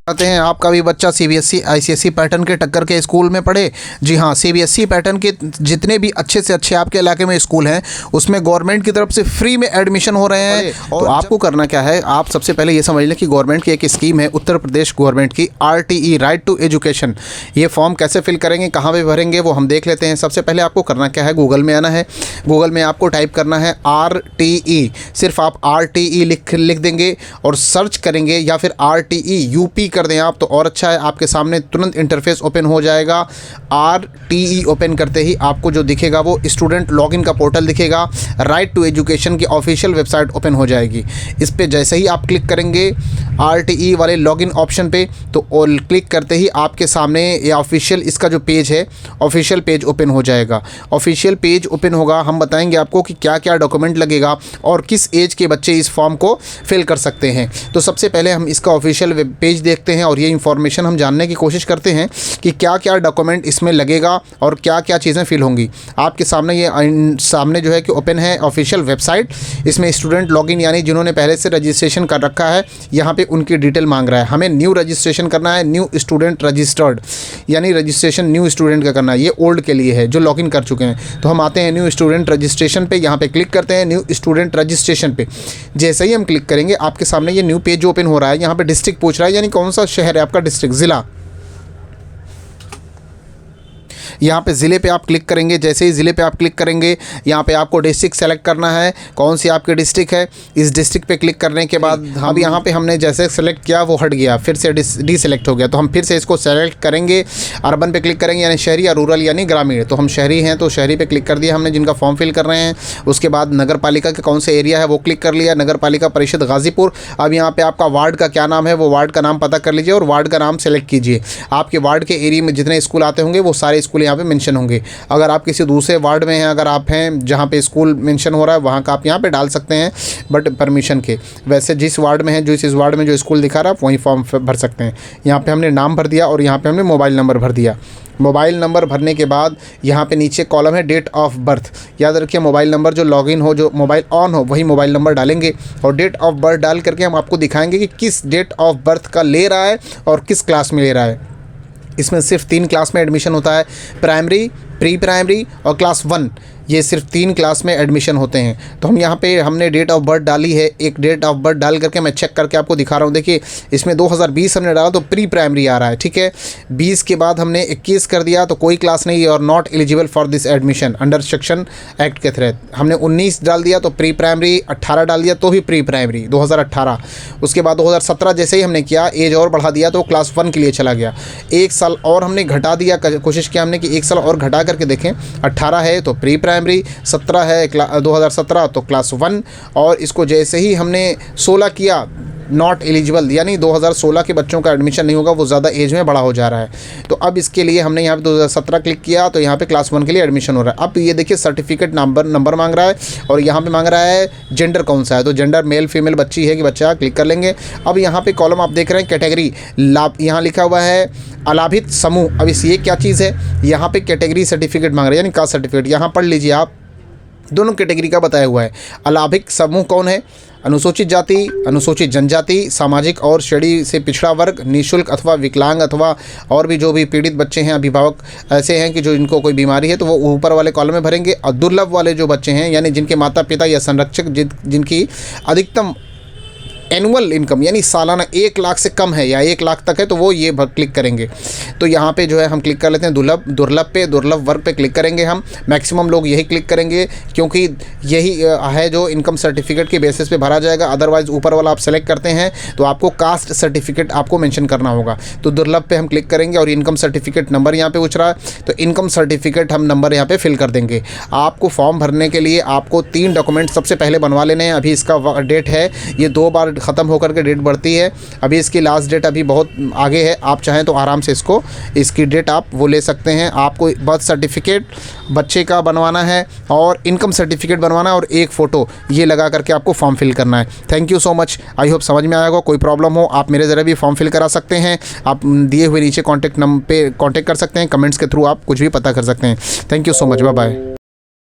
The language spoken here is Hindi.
चाहते हैं आपका भी बच्चा सीबीएसई आईसीएसई पैटर्न के टक्कर के स्कूल में पढ़े? जी हाँ, सीबीएसई पैटर्न के जितने भी अच्छे से अच्छे आपके इलाके में स्कूल हैं उसमें गवर्नमेंट की तरफ से फ्री में एडमिशन हो रहे हैं। तो आपको करना क्या है, आप सबसे पहले ये समझ लें कि गवर्नमेंट की एक स्कीम है उत्तर प्रदेश गवर्नमेंट की, RTE राइट टू एजुकेशन। ये फॉर्म कैसे फिल करेंगे, कहाँ पर भरेंगे, वो हम देख लेते हैं। सबसे पहले आपको करना क्या है, गूगल में आना है। गूगल में आपको टाइप करना है RTE, सिर्फ आप RTE लिख देंगे और सर्च करेंगे, या फिर RTE UP कर दें आप तो और अच्छा है। आपके सामने तुरंत इंटरफेस ओपन हो जाएगा। RTE ओपन करते ही आपको जो दिखेगा वो स्टूडेंट लॉगिन का पोर्टल दिखेगा। राइट टू एजुकेशन की ऑफिशियल वेबसाइट ओपन हो जाएगी। इस पे जैसे ही आप क्लिक करेंगे RTE वाले लॉगिन ऑप्शन पे, तो क्लिक करते ही आपके सामने ये ऑफिशियल इसका जो पेज है, ऑफिशियल पेज ओपन हो जाएगा। ऑफिशियल पेज ओपन होगा, हम बताएंगे आपको कि क्या क्या डॉक्यूमेंट लगेगा और किस एज के बच्चे इस फॉर्म को फिल कर सकते हैं। तो सबसे पहले हम इसका ऑफिशियल वेब पेज देखते हैं और ये इन्फॉर्मेशन हम जानने की कोशिश करते हैं कि क्या क्या डॉक्यूमेंट इसमें लगेगा और क्या क्या चीज़ें फिल होंगी। आपके सामने ये सामने जो है कि ओपन है ऑफिशियल वेबसाइट। इसमें स्टूडेंट लॉगिन यानी जिन्होंने पहले से रजिस्ट्रेशन कर रखा है, यहाँ पे उनकी डिटेल मांग रहा है। हमें न्यू रजिस्ट्रेशन करना है, न्यू स्टूडेंट रजिस्टर्ड, यानी रजिस्ट्रेशन न्यू स्टूडेंट का करना है। ये ओल्ड के लिए है जो लॉगिन कर चुके हैं। तो हम आते हैं न्यू स्टूडेंट रजिस्ट्रेशन पे, यहाँ पे क्लिक करते हैं न्यू स्टूडेंट रजिस्ट्रेशन पे। जैसे ही हम क्लिक करेंगे आपके सामने ये न्यू पेज ओपन हो रहा है। यहाँ पे डिस्ट्रिक्ट पूछ रहा है, यानी कौन सा शहर है आपका, डिस्ट्रिक्ट, ज़िला। यहाँ पे ज़िले पे आप क्लिक करेंगे। जैसे ही ज़िले पे आप क्लिक करेंगे यहाँ पे आपको डिस्ट्रिक्ट सेलेक्ट करना है, कौन सी आपकी डिस्ट्रिक्ट है। इस डिस्ट्रिक्ट पे क्लिक करने के बाद अब यहाँ पे हमने जैसे सेलेक्ट किया वो हट गया, फिर से डी सेलेक्ट हो गया। तो हम फिर से इसको सेलेक्ट करेंगे। अर्बन पे क्लिक करेंगे यानी शहरी, या रूरल यानी ग्रामीण। तो हम शहरी हैं तो शहरी पे क्लिक कर दिया हमने, जिनका फॉर्म फिल कर रहे हैं। उसके बाद नगर पालिका के कौन से एरिया है वो क्लिक कर लिया, नगर पालिका परिषद गाजीपुर। अब यहाँ पे आपका वार्ड का क्या नाम है वो वार्ड का नाम पता कर लीजिए और वार्ड का नाम सेलेक्ट कीजिए। आपके वार्ड के एरिया में जितने स्कूल आते होंगे वो सारे स्कूल यहाँ पे मेंशन होंगे। अगर आप किसी दूसरे वार्ड में हैं, अगर आप हैं जहाँ पे स्कूल मेंशन हो रहा है वहाँ का आप यहाँ पे डाल सकते हैं, बट परमिशन के। वैसे जिस वार्ड में है, जो इस वार्ड में जो स्कूल दिखा रहा है वहीं फॉर्म भर सकते हैं। यहाँ पे हमने नाम भर दिया और यहाँ पे हमने मोबाइल नंबर भर दिया। मोबाइल नंबर भरने के बाद यहाँ पे नीचे कॉलम है डेट ऑफ बर्थ। याद रखिए मोबाइल नंबर जो लॉगिन हो, जो मोबाइल ऑन हो वही मोबाइल नंबर डालेंगे और डेट ऑफ बर्थ डाल करके हम आपको दिखाएंगे कि किस डेट ऑफ बर्थ का ले रहा है और किस क्लास में ले रहा है। इसमें सिर्फ 3 क्लास में एडमिशन होता है, प्राइमरी, प्री प्राइमरी और क्लास 1। ये सिर्फ 3 क्लास में एडमिशन होते हैं। तो हम यहाँ पे हमने डेट ऑफ बर्थ डाली है। एक डेट ऑफ बर्थ डाल करके मैं चेक करके आपको दिखा रहा हूँ। देखिए इसमें 2020 हमने डाला तो प्री प्राइमरी आ रहा है, ठीक है। 20 के बाद हमने 21 कर दिया तो कोई क्लास नहीं और not eligible for this admission under section act के तहत। हमने 19 डाल दिया तो प्री प्राइमरी, 18 डाल दिया तो भी प्री प्राइमरी 2018। उसके बाद 2017 जैसे ही हमने किया, एज और बढ़ा दिया तो क्लास 1 के लिए चला गया। 1 साल और हमने घटा दिया, कोशिश किया हमने कि 1 साल और घटा करके देखें। 18 है तो प्री प्राइमरी, 17 है 2017 तो क्लास 1, और इसको जैसे ही हमने 16 किया नॉट एलिजिबल, यानी 2016 के बच्चों का एडमिशन नहीं होगा, वो ज़्यादा एज में बड़ा हो जा रहा है। तो अब इसके लिए हमने यहाँ पे 2017 क्लिक किया तो यहाँ पे क्लास 1 के लिए एडमिशन हो रहा है। अब ये देखिए सर्टिफिकेट नंबर मांग रहा है और यहाँ पे मांग रहा है जेंडर कौन सा है, तो जेंडर मेल फीमेल बच्ची है कि बच्चा, क्लिक कर लेंगे। अब यहाँ पे कॉलम आप देख रहे हैं कैटेगरी लाभ, यहाँ लिखा हुआ है अलाभित समूह। अब इस ये क्या चीज़ है, यहाँ पे कैटेगरी सर्टिफिकेट मांग रहा है यानी कास्ट सर्टिफिकेट। यहाँ पढ़ लीजिए आप, दोनों कैटेगरी का बताया हुआ है। अलाभित समूह कौन है, अनुसूचित जाति, अनुसूचित जनजाति, सामाजिक और श्रेणी से पिछड़ा वर्ग, निःशुल्क अथवा विकलांग अथवा और भी जो भी पीड़ित बच्चे हैं, अभिभावक ऐसे हैं कि जो इनको कोई बीमारी है तो वो ऊपर वाले कॉलम में भरेंगे। और दुर्लभ वाले जो बच्चे हैं यानी जिनके माता पिता या संरक्षक जिनकी अधिकतम एनुअल इनकम यानी सालाना 1 लाख से कम है या 1 लाख तक है तो वो ये क्लिक करेंगे। तो यहाँ पे जो है हम क्लिक कर लेते हैं दुर्लभ वर्ग पे क्लिक करेंगे हम। मैक्सिमम लोग यही क्लिक करेंगे क्योंकि यही है जो इनकम सर्टिफिकेट के बेसिस पे भरा जाएगा। अदरवाइज़ ऊपर वाला आप सेलेक्ट करते हैं तो आपको कास्ट सर्टिफिकेट आपको मेंशन करना होगा। तो दुर्लभ पे हम क्लिक करेंगे और इनकम सर्टिफिकेट नंबर यहाँ पे पूछ रहा है तो इनकम सर्टिफिकेट हम नंबर यहाँ पे फिल कर देंगे। आपको फॉर्म भरने के लिए आपको 3 डॉक्यूमेंट सबसे पहले बनवा लेने हैं। अभी इसका डेट है, ये 2 बार ख़त्म होकर के डेट बढ़ती है। अभी इसकी लास्ट डेट अभी बहुत आगे है, आप चाहें तो आराम से इसकी डेट आप वो ले सकते हैं। आपको बर्थ सर्टिफिकेट बच्चे का बनवाना है और इनकम सर्टिफिकेट बनवाना है और एक फ़ोटो ये लगा करके आपको फॉर्म फिल करना है। Thank you so much, I hope समझ में आएगा। कोई प्रॉब्लम हो आप मेरे ज़रिए भी फॉर्म फिल करा सकते हैं। आप दिए हुए नीचे कॉन्टैक्ट नंबर पे कॉन्टैक्ट कर सकते हैं, कमेंट्स के थ्रू आप कुछ भी पता कर सकते हैं। Thank you so much, bye bye.